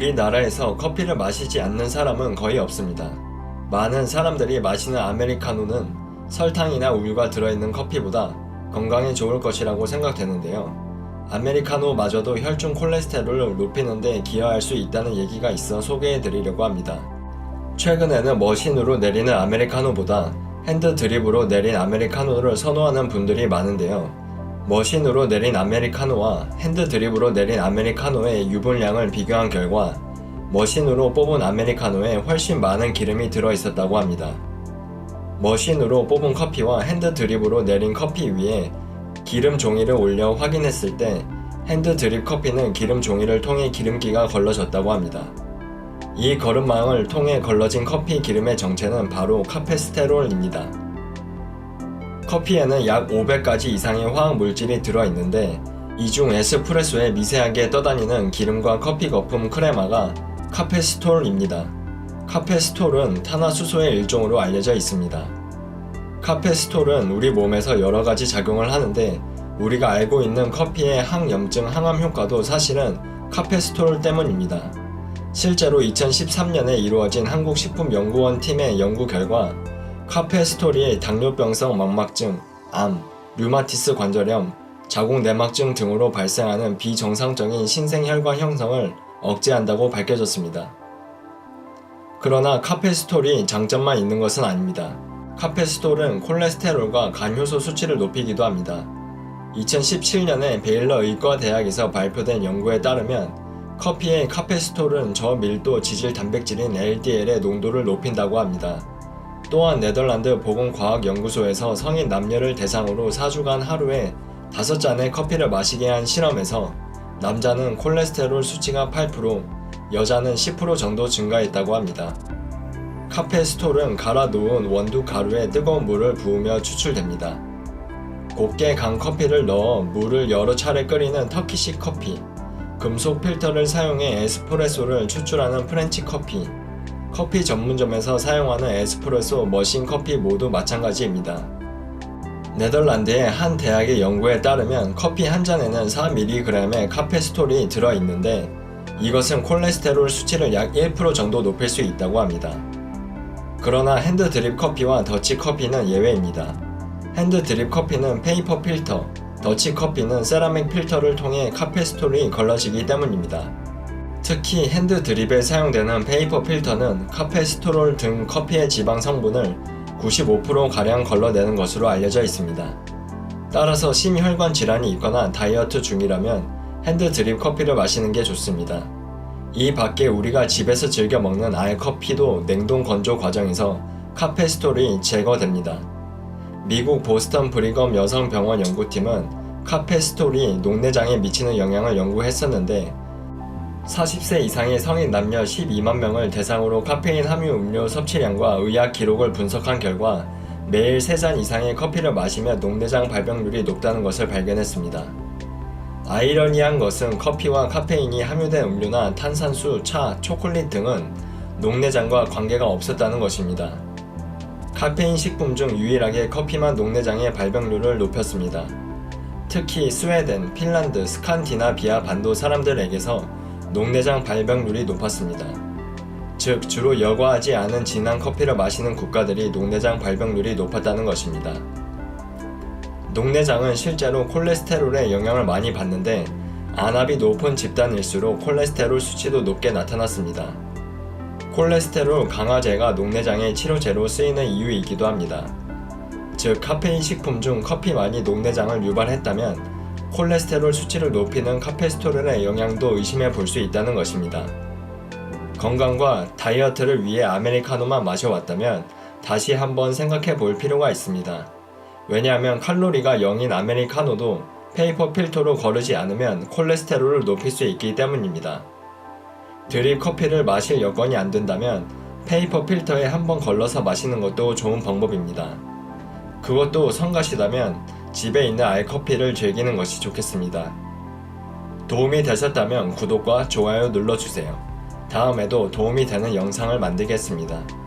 우리나라에서 커피를 마시지 않는 사람은 거의 없습니다. 많은 사람들이 마시는 아메리카노는 설탕이나 우유가 들어있는 커피보다 건강에 좋을 것이라고 생각되는데요. 아메리카노마저도 혈중 콜레스테롤을 높이는 데 기여할 수 있다는 얘기가 있어 소개해 드리려고 합니다. 최근에는 머신으로 내리는 아메리카노보다 핸드 드립으로 내린 아메리카노를 선호하는 분들이 많은데요. 머신으로 내린 아메리카노와 핸드 드립으로 내린 아메리카노의 유분량을 비교한 결과 머신으로 뽑은 아메리카노에 훨씬 많은 기름이 들어있었다고 합니다. 머신으로 뽑은 커피와 핸드 드립으로 내린 커피 위에 기름 종이를 올려 확인했을 때 핸드 드립 커피는 기름 종이를 통해 기름기가 걸러졌다고 합니다. 이 거름망을 통해 걸러진 커피 기름의 정체는 바로 카페스테롤입니다. 커피에는 약 500가지 이상의 화학 물질이 들어있는데 이 중 에스프레소에 미세하게 떠다니는 기름과 커피 거품 크레마가 카페스톨입니다. 카페스톨은 탄화수소의 일종으로 알려져 있습니다. 카페스톨은 우리 몸에서 여러가지 작용을 하는데 우리가 알고 있는 커피의 항염증 항암 효과도 사실은 카페스톨 때문입니다. 실제로 2013년에 이루어진 한국식품연구원 팀의 연구 결과 카페스톨이 당뇨병성 망막증, 암, 류마티스 관절염, 자궁내막증 등으로 발생하는 비정상적인 신생혈관 형성을 억제한다고 밝혀졌습니다. 그러나 카페스톨이 장점만 있는 것은 아닙니다. 카페스톨은 콜레스테롤과 간효소 수치를 높이기도 합니다. 2017년에 베일러 의과대학에서 발표된 연구에 따르면 커피의 카페스톨은 저밀도 지질 단백질인 LDL의 농도를 높인다고 합니다. 또한 네덜란드 보건과학연구소에서 성인 남녀를 대상으로 4주간 하루에 5잔의 커피를 마시게 한 실험에서 남자는 콜레스테롤 수치가 8%, 여자는 10% 정도 증가했다고 합니다. 카페스톨은 갈아 놓은 원두 가루에 뜨거운 물을 부으며 추출됩니다. 곱게 간 커피를 넣어 물을 여러 차례 끓이는 터키식 커피, 금속 필터를 사용해 에스프레소를 추출하는 프렌치 커피, 커피 전문점에서 사용하는 에스프레소 머신 커피 모두 마찬가지입니다. 네덜란드의 한 대학의 연구에 따르면 커피 한 잔에는 4mg의 카페스톨이 들어있는데 이것은 콜레스테롤 수치를 약 1% 정도 높일 수 있다고 합니다. 그러나 핸드 드립 커피와 더치 커피는 예외입니다. 핸드 드립 커피는 페이퍼 필터, 더치 커피는 세라믹 필터를 통해 카페스톨이 걸러지기 때문입니다. 특히 핸드 드립에 사용되는 페이퍼 필터는 카페스토롤 등 커피의 지방 성분을 95%가량 걸러내는 것으로 알려져 있습니다. 따라서 심혈관 질환이 있거나 다이어트 중이라면 핸드 드립 커피를 마시는 게 좋습니다. 이 밖에 우리가 집에서 즐겨 먹는 알커피도 냉동 건조 과정에서 카페스톨이 제거됩니다. 미국 보스턴 브리검 여성병원 연구팀은 카페스톨이 녹내장에 미치는 영향을 연구했었는데 40세 이상의 성인 남녀 12만 명을 대상으로 카페인 함유 음료 섭취량과 의학 기록을 분석한 결과 매일 3잔 이상의 커피를 마시며 녹내장 발병률이 높다는 것을 발견했습니다. 아이러니한 것은 커피와 카페인이 함유된 음료나 탄산수, 차, 초콜릿 등은 녹내장과 관계가 없었다는 것입니다. 카페인 식품 중 유일하게 커피만 녹내장의 발병률을 높였습니다. 특히 스웨덴, 핀란드, 스칸디나비아 반도 사람들에게서 녹내장 발병률이 높았습니다. 즉, 주로 여과하지 않은 진한 커피를 마시는 국가들이 녹내장 발병률이 높았다는 것입니다. 녹내장은 실제로 콜레스테롤에 영향을 많이 받는데 안압이 높은 집단일수록 콜레스테롤 수치도 높게 나타났습니다. 콜레스테롤 강화제가 녹내장의 치료제로 쓰이는 이유이기도 합니다. 즉, 카페인 식품 중 커피만이 녹내장을 유발했다면 콜레스테롤 수치를 높이는 카페스토롤의 영향도 의심해 볼 수 있다는 것입니다. 건강과 다이어트를 위해 아메리카노만 마셔왔다면 다시 한번 생각해 볼 필요가 있습니다. 왜냐하면 칼로리가 0인 아메리카노도 페이퍼 필터로 거르지 않으면 콜레스테롤을 높일 수 있기 때문입니다. 드립 커피를 마실 여건이 안 된다면 페이퍼 필터에 한번 걸러서 마시는 것도 좋은 방법입니다. 그것도 성가시다면 집에 있는 알커피를 즐기는 것이 좋겠습니다. 도움이 되셨다면 구독과 좋아요 눌러주세요. 다음에도 도움이 되는 영상을 만들겠습니다.